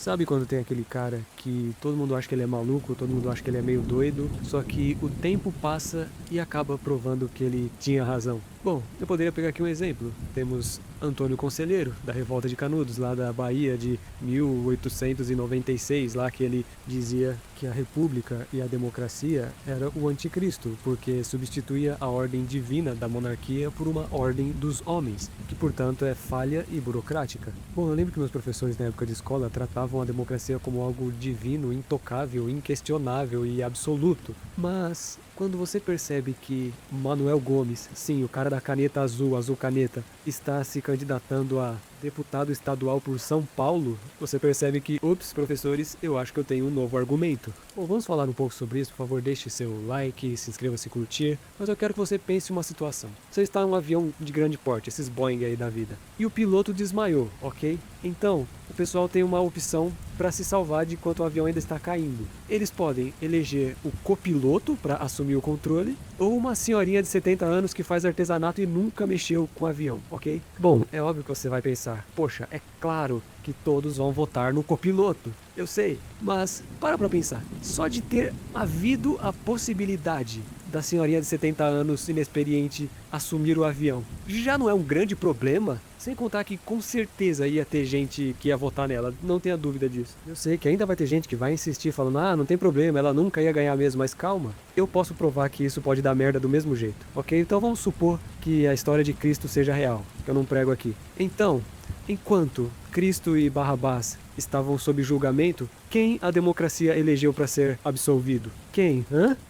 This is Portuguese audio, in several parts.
Sabe quando tem aquele cara que todo mundo acha que ele é maluco, todo mundo acha que ele é meio doido, só que o tempo passa e acaba provando que ele tinha razão? Bom, eu poderia pegar aqui um exemplo. Temos Antônio Conselheiro, da Revolta de Canudos, lá da Bahia de 1896, lá que ele dizia que a república e a democracia era o anticristo, porque substituía a ordem divina da monarquia por uma ordem dos homens, que portanto é falha e burocrática. Bom, eu lembro que meus professores na época de escola tratavam a democracia como algo divino, intocável, inquestionável e absoluto, mas quando você percebe que Manuel Gomes, sim, o cara da caneta azul, azul caneta, está se candidatando a deputado estadual por São Paulo, você percebe que, ops, professores, eu acho que eu tenho um novo argumento. Bom, vamos falar um pouco sobre isso, por favor, deixe seu like, se inscreva se curtir, mas eu quero que você pense uma situação. Você está em um avião de grande porte, esses Boeing aí da vida, e o piloto desmaiou, ok? Então, o pessoal tem uma opção para se salvar de enquanto o avião ainda está caindo. Eles podem eleger o copiloto para assumir o controle, ou uma senhorinha de 70 anos que faz artesanato e nunca mexeu com o avião, ok? Bom, é óbvio que você vai pensar, poxa, é claro que todos vão votar no copiloto. Eu sei, mas para pensar. Só de ter havido a possibilidade da senhorinha de 70 anos inexperiente assumir o avião, já não é um grande problema? Sem contar que com certeza ia ter gente que ia votar nela, não tenha dúvida disso. Eu sei que ainda vai ter gente que vai insistir falando, não tem problema, ela nunca ia ganhar mesmo, mas calma. Eu posso provar que isso pode dar merda do mesmo jeito, ok? Então vamos supor que a história de Cristo seja real, que eu não prego aqui. Então, enquanto Cristo e Barrabás estavam sob julgamento, quem a democracia elegeu para ser absolvido? Quem?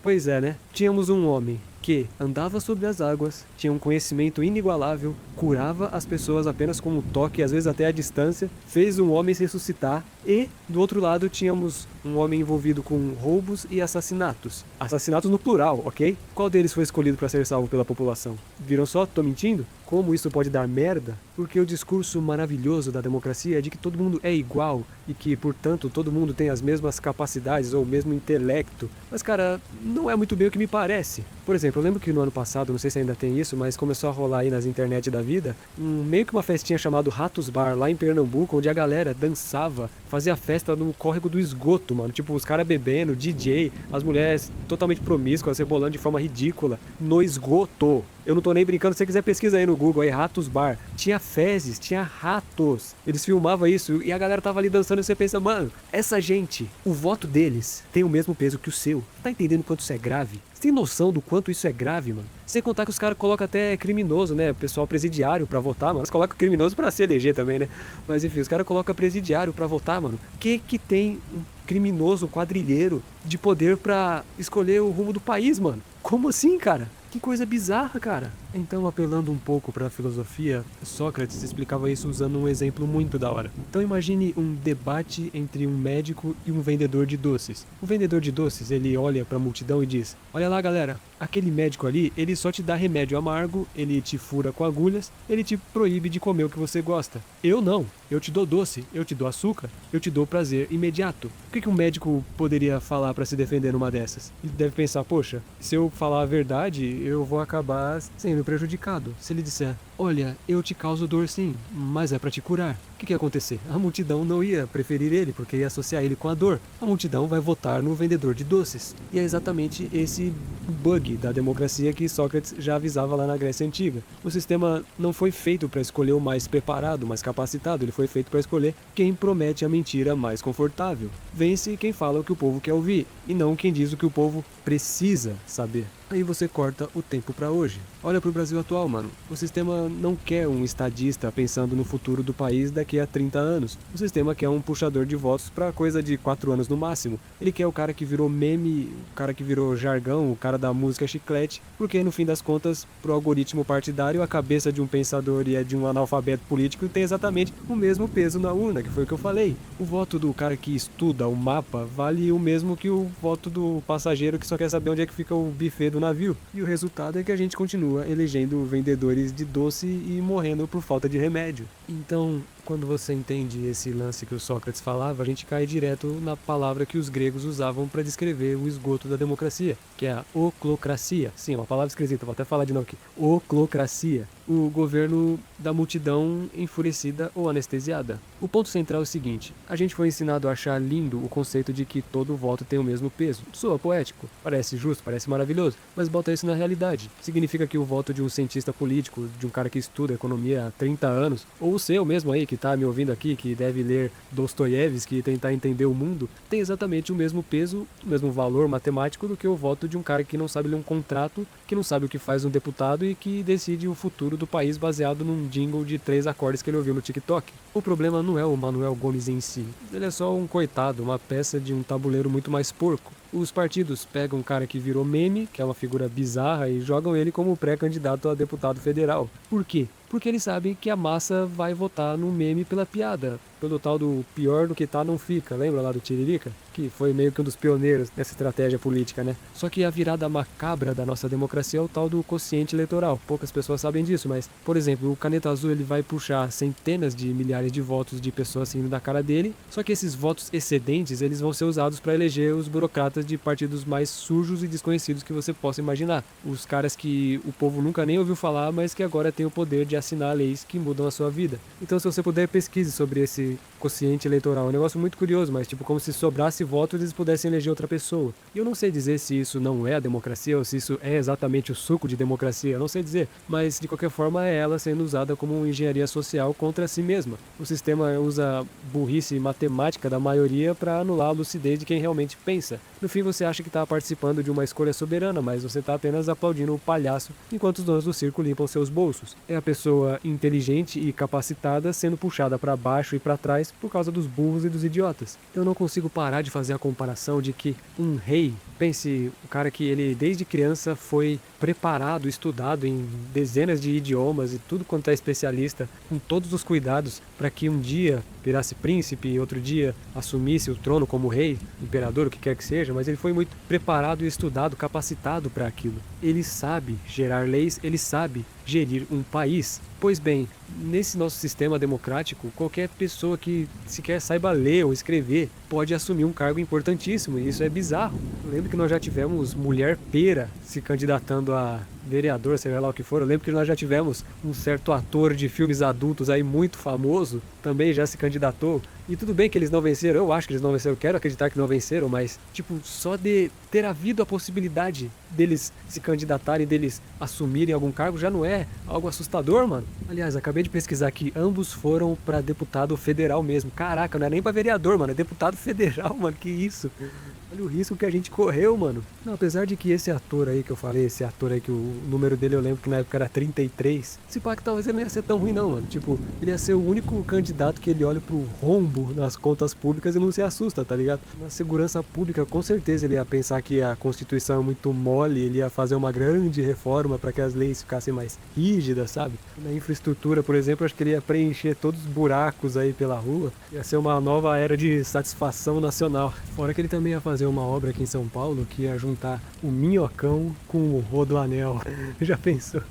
Pois é, né? Tínhamos um homem que andava sobre as águas, tinha um conhecimento inigualável, curava as pessoas apenas com um toque, às vezes até à distância, fez um homem ressuscitar e, do outro lado, tínhamos um homem envolvido com roubos e assassinatos. Assassinatos no plural, ok? Qual deles foi escolhido para ser salvo pela população? Viram só? Tô mentindo? Como isso pode dar merda? Porque o discurso maravilhoso da democracia é de que todo mundo é igual e que, portanto, todo mundo tem as mesmas capacidades ou o mesmo intelecto. Mas, cara, não é muito bem o que me parece. Por exemplo, eu lembro que no ano passado, não sei se ainda tem isso, mas começou a rolar aí nas internet da vida, meio que uma festinha chamada Ratos Bar, lá em Pernambuco, onde a galera dançava, fazia festa no córrego do esgoto, mano. Tipo, os caras bebendo, DJ, as mulheres totalmente promíscuas, rebolando de forma ridícula, no esgoto. Eu não tô nem brincando, se você quiser pesquisa aí no Google, aí Ratos Bar. Tinha fezes, tinha ratos. Eles filmavam isso e a galera tava ali dançando e você pensa, mano, essa gente, o voto deles tem o mesmo peso que o seu. Tá entendendo quanto isso é grave? Você tem noção do quanto isso é grave, mano? Sem contar que os caras colocam até criminoso, né? Pessoal presidiário pra votar, mano. Eles colocam criminoso pra se eleger também, né? Mas enfim, os caras colocam presidiário pra votar, mano. Que tem um criminoso, quadrilheiro, de poder pra escolher o rumo do país, mano? Como assim, cara? Que coisa bizarra, cara. Então, apelando um pouco para a filosofia, Sócrates explicava isso usando um exemplo muito da hora. Então imagine um debate entre um médico e um vendedor de doces. O vendedor de doces, ele olha para a multidão e diz, olha lá galera, aquele médico ali, ele só te dá remédio amargo, ele te fura com agulhas, ele te proíbe de comer o que você gosta. Eu não, eu te dou doce, eu te dou açúcar, eu te dou prazer imediato. O que um médico poderia falar para se defender numa dessas? Ele deve pensar, poxa, se eu falar a verdade, eu vou acabar sendo prejudicado. Se ele disser, olha, eu te causo dor sim, mas é pra te curar. O que ia acontecer? A multidão não ia preferir ele, porque ia associar ele com a dor. A multidão vai votar no vendedor de doces. E é exatamente esse bug da democracia que Sócrates já avisava lá na Grécia Antiga. O sistema não foi feito para escolher o mais preparado, mais capacitado, ele foi feito para escolher quem promete a mentira mais confortável. Vence quem fala o que o povo quer ouvir, e não quem diz o que o povo precisa saber. Aí você corta o tempo pra hoje. Olha pro Brasil atual, mano. O sistema não quer um estadista pensando no futuro do país daqui a 30 anos. O sistema quer um puxador de votos pra coisa de 4 anos no máximo. Ele quer o cara que virou meme, o cara que virou jargão, o cara da música chiclete, porque no fim das contas, pro algoritmo partidário, a cabeça de um pensador e a de um analfabeto político tem exatamente o mesmo peso na urna, que foi o que eu falei. O voto do cara que estuda o mapa vale o mesmo que o voto do passageiro que só quer saber onde é que fica o buffet do navio. E o resultado é que a gente continua elegendo vendedores de doce e morrendo por falta de remédio. Então, quando você entende esse lance que o Sócrates falava, a gente cai direto na palavra que os gregos usavam para descrever o esgoto da democracia, que é a oclocracia. Sim, é uma palavra esquisita, vou até falar de novo aqui. Oclocracia. O governo da multidão enfurecida ou anestesiada. O ponto central é o seguinte: a gente foi ensinado a achar lindo o conceito de que todo voto tem o mesmo peso. Soa poético, parece justo, parece maravilhoso, mas bota isso na realidade. Significa que o voto de um cientista político, de um cara que estuda economia há 30 anos, ou o seu mesmo aí que tá me ouvindo aqui, que deve ler Dostoiévski e tentar entender o mundo, tem exatamente o mesmo peso, o mesmo valor matemático do que o voto de um cara que não sabe ler um contrato, que não sabe o que faz um deputado e que decide o futuro do país baseado num jingle de 3 acordes que ele ouviu no TikTok. O problema não é o Manuel Gomes em si, ele é só um coitado, uma peça de um tabuleiro muito mais porco. Os partidos pegam um cara que virou meme, que é uma figura bizarra, e jogam ele como pré-candidato a deputado federal. Por quê? Porque eles sabem que a massa vai votar no meme pela piada, pelo tal do pior do que tá não fica, lembra lá do Tiririca? Que foi meio que um dos pioneiros nessa estratégia política, né? Só que a virada macabra da nossa democracia é o tal do quociente eleitoral. Poucas pessoas sabem disso, mas, por exemplo, o Caneta Azul ele vai puxar centenas de milhares de votos de pessoas saindo da cara dele, só que esses votos excedentes eles vão ser usados para eleger os burocratas de partidos mais sujos e desconhecidos que você possa imaginar. Os caras que o povo nunca nem ouviu falar, mas que agora têm o poder de assinar leis que mudam a sua vida. Então, se você puder, pesquise sobre esse quociente eleitoral. É um negócio muito curioso, mas tipo como se sobrasse votos eles pudessem eleger outra pessoa. E eu não sei dizer se isso não é a democracia ou se isso é exatamente o suco de democracia, eu não sei dizer, mas de qualquer forma é ela sendo usada como engenharia social contra si mesma. O sistema usa burrice matemática da maioria para anular a lucidez de quem realmente pensa. No fim você acha que está participando de uma escolha soberana, mas você está apenas aplaudindo o palhaço enquanto os donos do circo limpam seus bolsos. É a pessoa inteligente e capacitada sendo puxada para baixo e para trás por causa dos burros e dos idiotas. Eu não consigo parar de fazer a comparação de que um rei, pense, o cara que ele desde criança foi preparado, estudado em dezenas de idiomas e tudo quanto é especialista, com todos os cuidados para que um dia virasse príncipe e outro dia assumisse o trono como rei, imperador, o que quer que seja, mas ele foi muito preparado e estudado, capacitado para aquilo. Ele sabe gerar leis, ele sabe gerir um país. Pois bem, nesse nosso sistema democrático, qualquer pessoa que sequer saiba ler ou escrever pode assumir um cargo importantíssimo, e isso é bizarro. Eu lembro que nós já tivemos mulher pera se candidatando a vereador, seja lá o que for. Eu lembro que nós já tivemos um certo ator de filmes adultos aí muito famoso, também já se candidatou. E tudo bem que eles não venceram, eu acho que eles não venceram, quero acreditar que não venceram, mas, tipo, só de ter havido a possibilidade deles se candidatarem, deles assumirem algum cargo, já não é algo assustador, mano? Aliás, acabei de pesquisar que ambos foram pra deputado federal mesmo. Caraca, não é nem pra vereador, mano, é deputado federal, mano, que isso? Olha o risco que a gente correu, mano. Não, apesar de que esse ator aí que eu falei, esse ator aí que o número dele eu lembro que na época era 33, se pá que talvez ele não ia ser tão ruim não, mano. Tipo, ele ia ser o único candidato que ele olha pro rombo nas contas públicas e não se assusta, tá ligado? Na segurança pública, com certeza ele ia pensar que a Constituição é muito mole, ele ia fazer uma grande reforma para que as leis ficassem mais rígidas, sabe? Na infraestrutura, por exemplo, acho que ele ia preencher todos os buracos aí pela rua. Ia ser uma nova era de satisfação nacional. Fora que ele também ia fazer uma obra aqui em São Paulo que ia juntar o Minhocão com o Rodoanel. Já pensou?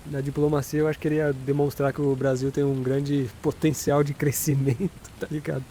Na diplomacia eu acho que ele ia demonstrar que o Brasil tem um grande potencial de crescimento, tá ligado?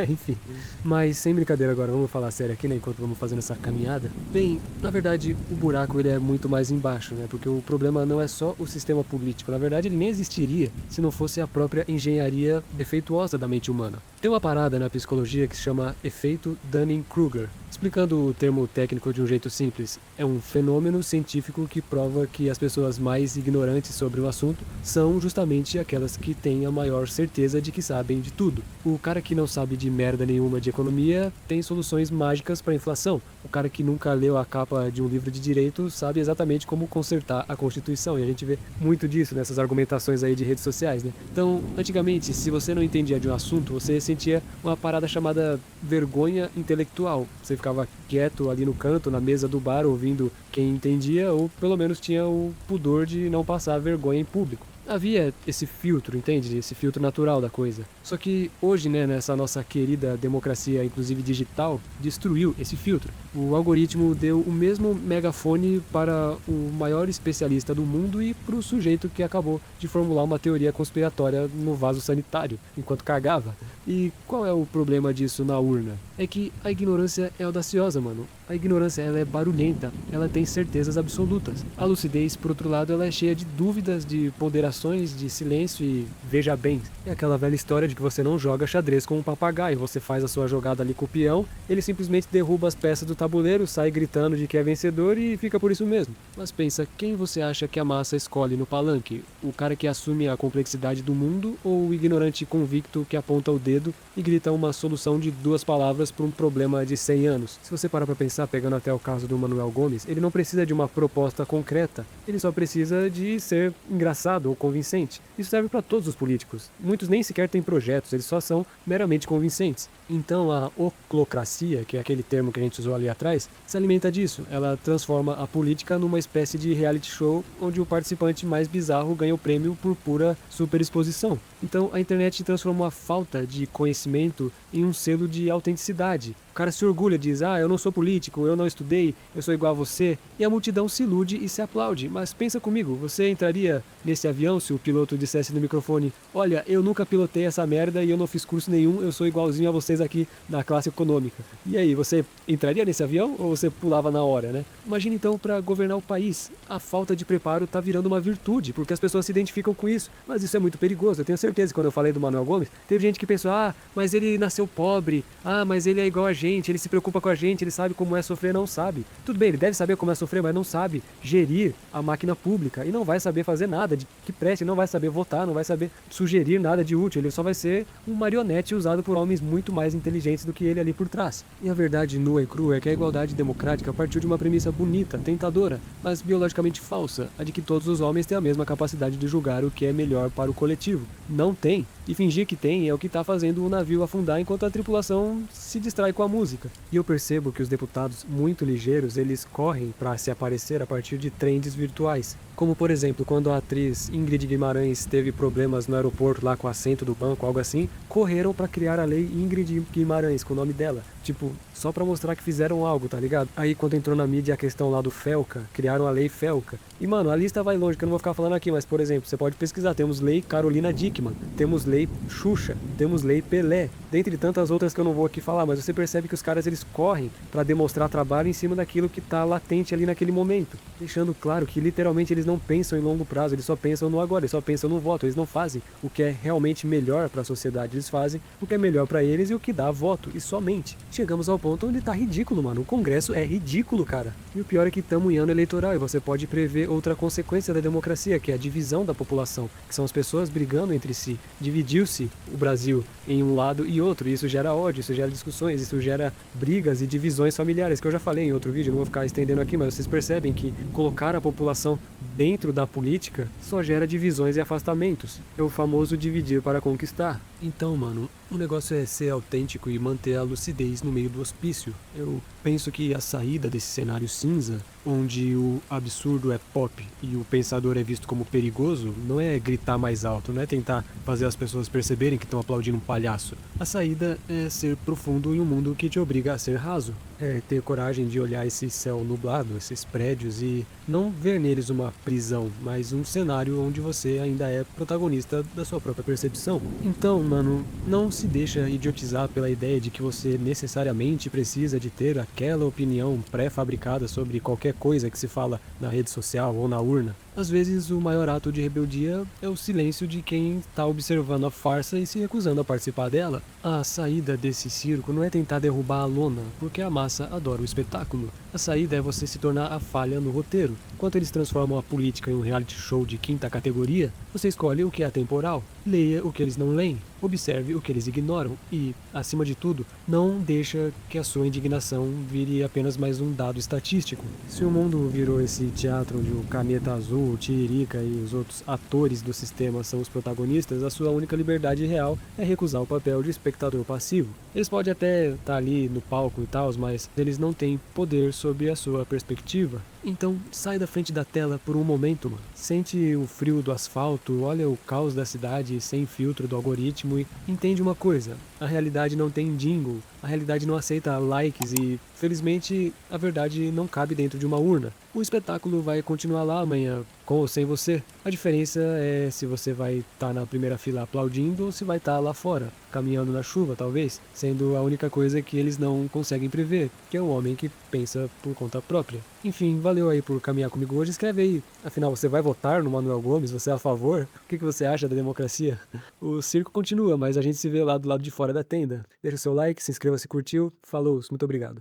Enfim, mas sem brincadeira agora, vamos falar sério aqui, né, enquanto vamos fazendo essa caminhada. Bem, na verdade o buraco ele é muito mais embaixo, né, porque o problema não é só o sistema político, na verdade ele nem existiria se não fosse a própria engenharia defeituosa da mente humana. Tem uma parada na psicologia que se chama efeito Dunning-Kruger. Explicando o termo técnico de um jeito simples, é um fenômeno científico que prova que as pessoas mais ignorantes sobre o assunto são justamente aquelas que têm a maior certeza de que sabem de tudo. O cara que não sabe de merda nenhuma de economia tem soluções mágicas para a inflação. O cara que nunca leu a capa de um livro de direito sabe exatamente como consertar a Constituição, e a gente vê muito disso nessas argumentações aí de redes sociais, né? Então, antigamente, se você não entendia de um assunto, você sentia uma parada chamada vergonha intelectual. Você ficava quieto ali no canto, na mesa do bar, ouvindo quem entendia, ou pelo menos tinha o pudor de não passar vergonha em público. Havia esse filtro, entende? Esse filtro natural da coisa. Só que hoje, né, nessa nossa querida democracia, inclusive digital, destruiu esse filtro. O algoritmo deu o mesmo megafone para o maior especialista do mundo e para o sujeito que acabou de formular uma teoria conspiratória no vaso sanitário, enquanto cagava. E qual é o problema disso na urna? É que a ignorância é audaciosa, mano. A ignorância, ela é barulhenta, ela tem certezas absolutas. A lucidez, por outro lado, ela é cheia de dúvidas, de ponderações, de silêncio e veja bem. É aquela velha história de que você não joga xadrez com um papagaio, você faz a sua jogada ali com o peão, ele simplesmente derruba as peças do tabuleiro, sai gritando de que é vencedor e fica por isso mesmo. Mas pensa, quem você acha que a massa escolhe no palanque? O cara que assume a complexidade do mundo ou o ignorante convicto que aponta o dedo e grita uma solução de 2 palavras para um problema de 100 anos? Se você parar para pensar, pegando até o caso do Manuel Gomes, ele não precisa de uma proposta concreta, ele só precisa de ser engraçado ou convincente. Isso serve para todos os políticos. Muitos nem sequer têm projetos, eles só são meramente convincentes. Então a oclocracia, que é aquele termo que a gente usou ali atrás, se alimenta disso. Ela transforma a política numa espécie de reality show onde o participante mais bizarro ganha o prêmio por pura superexposição. Então a internet transformou a falta de conhecimento em um selo de autenticidade. O cara se orgulha, diz, eu não sou político, eu não estudei, eu sou igual a você, e a multidão se ilude e se aplaude. Mas pensa comigo, você entraria nesse avião se o piloto dissesse no microfone, olha, eu nunca pilotei essa merda e eu não fiz curso nenhum, eu sou igualzinho a vocês aqui na classe econômica. E aí, você entraria nesse avião ou você pulava na hora, né? Imagina então, para governar o país, a falta de preparo tá virando uma virtude, porque as pessoas se identificam com isso. Mas isso é muito perigoso, eu tenho certeza que quando eu falei do Manuel Gomes, teve gente que pensou, mas ele nasceu pobre, mas ele é igual a gente, ele se preocupa com a gente, ele sabe como é sofrer, não sabe. Tudo bem, ele deve saber como é sofrer, mas não sabe gerir a máquina pública e não vai saber fazer nada que preste, não vai saber votar, não vai saber sugerir nada de útil, ele só vai ser um marionete usado por homens muito mais inteligentes do que ele ali por trás. E a verdade nua e crua é que a igualdade democrática partiu de uma premissa bonita, tentadora, mas biologicamente falsa, a de que todos os homens têm a mesma capacidade de julgar o que é melhor para o coletivo. Não tem. E fingir que tem é o que está fazendo o navio afundar enquanto a tripulação se distrai com a música. E eu percebo que os deputados muito ligeiros, eles correm para se aparecer a partir de trends virtuais. Como, por exemplo, quando a atriz Ingrid Guimarães teve problemas no aeroporto lá com o assento do banco, algo assim, correram para criar a lei Ingrid Guimarães, com o nome dela. Tipo, só pra mostrar que fizeram algo, tá ligado? Aí quando entrou na mídia a questão lá do Felca, criaram a lei Felca. E mano, a lista vai longe, que eu não vou ficar falando aqui, mas por exemplo, você pode pesquisar, temos lei Carolina Dickmann, temos lei Xuxa, temos lei Pelé, dentre tantas outras que eu não vou aqui falar, mas você percebe que os caras eles correm pra demonstrar trabalho em cima daquilo que tá latente ali naquele momento, deixando claro que literalmente eles não pensam em longo prazo, eles só pensam no agora, eles só pensam no voto, eles não fazem o que é realmente melhor pra sociedade, eles fazem o que é melhor pra eles e o que dá voto, e somente. Chegamos ao ponto onde tá ridículo, mano. O Congresso é ridículo, cara. E o pior é que estamos em ano eleitoral e você pode prever outra consequência da democracia, que é a divisão da população, que são as pessoas brigando entre si. Dividiu-se o Brasil em um lado e outro, e isso gera ódio, isso gera discussões, isso gera brigas e divisões familiares, que eu já falei em outro vídeo, não vou ficar estendendo aqui, mas vocês percebem que colocar a população dentro da política só gera divisões e afastamentos. É o famoso dividir para conquistar. Então, mano, o negócio é ser autêntico e manter a lucidez no meio do hospício. Eu penso que a saída desse cenário cinza, onde o absurdo é pop e o pensador é visto como perigoso, não é gritar mais alto, não é tentar fazer as pessoas perceberem que estão aplaudindo um palhaço. A saída é ser profundo em um mundo que te obriga a ser raso. É ter coragem de olhar esse céu nublado, esses prédios e não ver neles uma prisão, mas um cenário onde você ainda é protagonista da sua própria percepção. Então, mano, não se deixa idiotizar pela ideia de que você necessariamente precisa de ter aquela opinião pré-fabricada sobre qualquer coisa que se fala na rede social ou na urna. Às vezes o maior ato de rebeldia é o silêncio de quem está observando a farsa e se recusando a participar dela. A saída desse circo não é tentar derrubar a lona, porque a massa adora o espetáculo. A saída é você se tornar a falha no roteiro. Enquanto eles transformam a política em um reality show de quinta categoria, você escolhe o que é atemporal. Leia o que eles não leem, observe o que eles ignoram e, acima de tudo, não deixa que a sua indignação vire apenas mais um dado estatístico. Se o mundo virou esse teatro onde o Caneta Azul, o Tiririca e os outros atores do sistema são os protagonistas, a sua única liberdade real é recusar o papel de espectador passivo. Eles podem até estar ali no palco e tal, mas eles não têm poder sobre a sua perspectiva. Então, sai da frente da tela por um momento, mano. Sente o frio do asfalto, olha o caos da cidade sem filtro do algoritmo e entende uma coisa. A realidade não tem jingle, a realidade não aceita likes e, felizmente, a verdade não cabe dentro de uma urna. O espetáculo vai continuar lá amanhã, com ou sem você. A diferença é se você vai estar na primeira fila aplaudindo ou se vai estar lá fora, caminhando na chuva, talvez, sendo a única coisa que eles não conseguem prever, que é um homem que pensa por conta própria. Enfim, valeu aí por caminhar comigo hoje. Escreve aí, afinal, você vai votar no Manuel Gomes? Você é a favor? O que você acha da democracia? O circo continua, mas a gente se vê lá do lado de fora da tenda. Deixa o seu like, se inscreva se curtiu. Falou, muito obrigado.